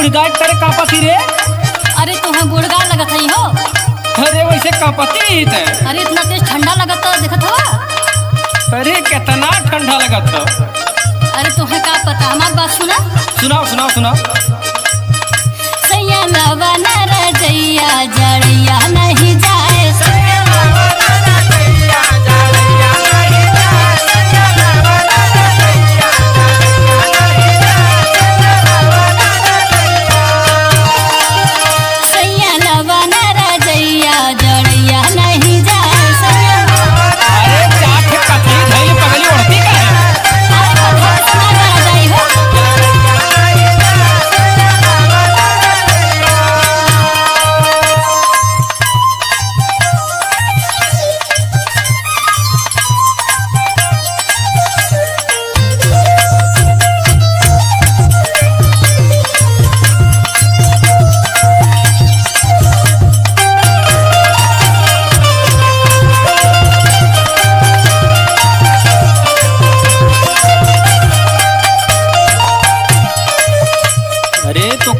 गुड़गाट करे कापती रे। अरे तुम्हें गुड़गा लगत है हो। अरे वैसे कापती थे। अरे इतना तेज ठंडा लगत है देखत हवा। अरे कितना ठंडा लगत था। अरे तुम्हें का पता, हमारी बात सुना। सुनाओ सुनाओ सुनाओ। सैया लवन रजैया जड़ैया नहीं जाए।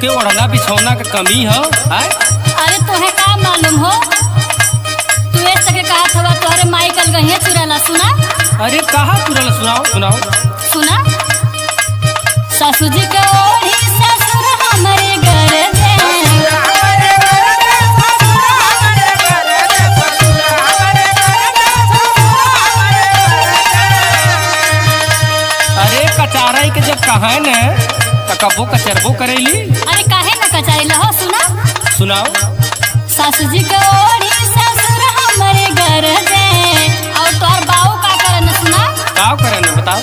ओढ़ना बिछौना का कमी है। अरे तोहे का मालूम हो, तू एक तक कहा था तोहरे माइकल गहिए चुराला। सुना। अरे कहा चुराला, सुनाओ सुनाओ। सुना। सासू जी के ओढ़ी ससुर हमारे घर दे। अरे कचाराई के जब कहा है न तो कबो कचरबो करेली। अरे काहे न कचारी लहो। सुना। सुनाओ। सासू जी के ओढ़ी ससुर हमारे घर दे। और तोहर बाऊ का करन। सुना। का करन बताओ।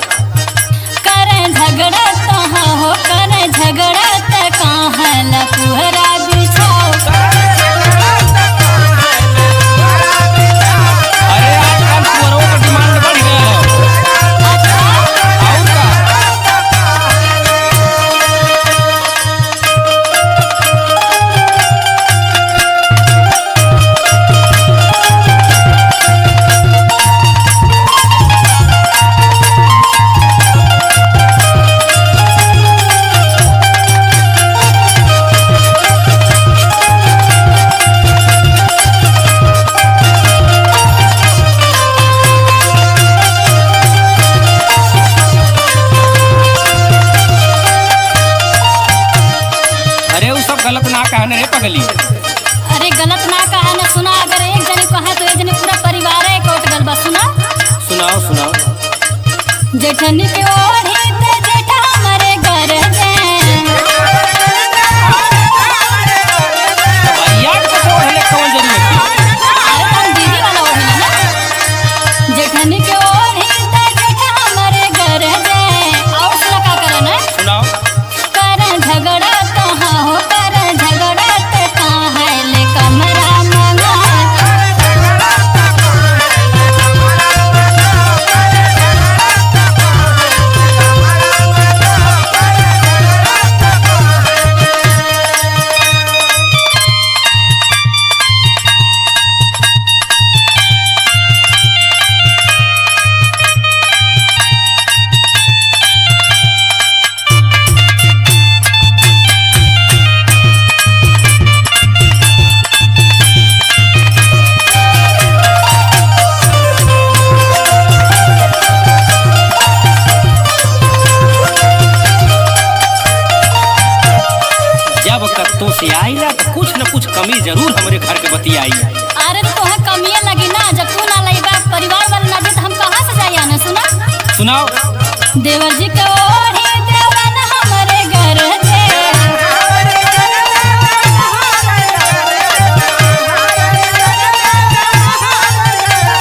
करे झगड़ा कहाँ हो, करे झगड़ा त कहाँ लपुहरा बिछाओ। अरे आजकल पुअरों का डिमांड बढ़ गया है। अच्छा। और का। गलत ना कहने रे पगली। अरे गलत ना कहा न। सुना। अगर एक जने कहा तो एक जने पूरा परिवार है कोट गल बा। सुना। सुनाओ सुनाओ। जेठनी के ओढ़ी ते जेठा हमारे घर दे। भैया के तो ओढ़े कौन जरूरत है। अरे हम दीदी वाला ओढ़ी ना। जेठनी के ओढ़ी ते जेठा हमारे घर दे। और सुना का करन है। सुनाओ। कर झगड़ा कहाँ हो, कर झगड़ा ते कहाँ ले कमरा मंगा। से आई ना तो कुछ न कुछ कमी जरूर हमारे घर के बती आई। अरे तो तुम्हें कमियां लगी ना, जब तू ना लईबा परिवार वाला ना दे तो हम कहाँ से जाइए ना। सुना। सुनाओ। देवर जी के ओढ़ी देवन हमारे घर दे।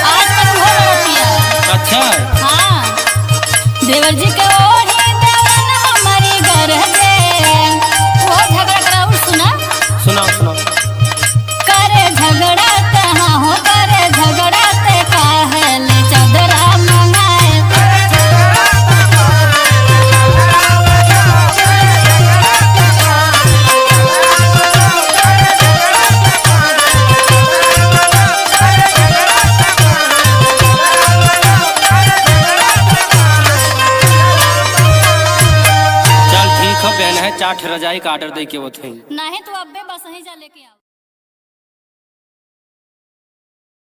आज तक हो रही है। अच्छा। हाँ। देवर जी के ओढ़ी देवन हमारे घर दे। वो झगड़ा कराऊ। सुना। सुनाओ सुनाओ। करे झगड़ा कहाँ हो, करे झगड़ा ते काहे ले चदरा मंगाए। है चाट रजाई का ऑर्डर दे के वो थे। नहीं तो अब्बे बस ही जा लेके आओ।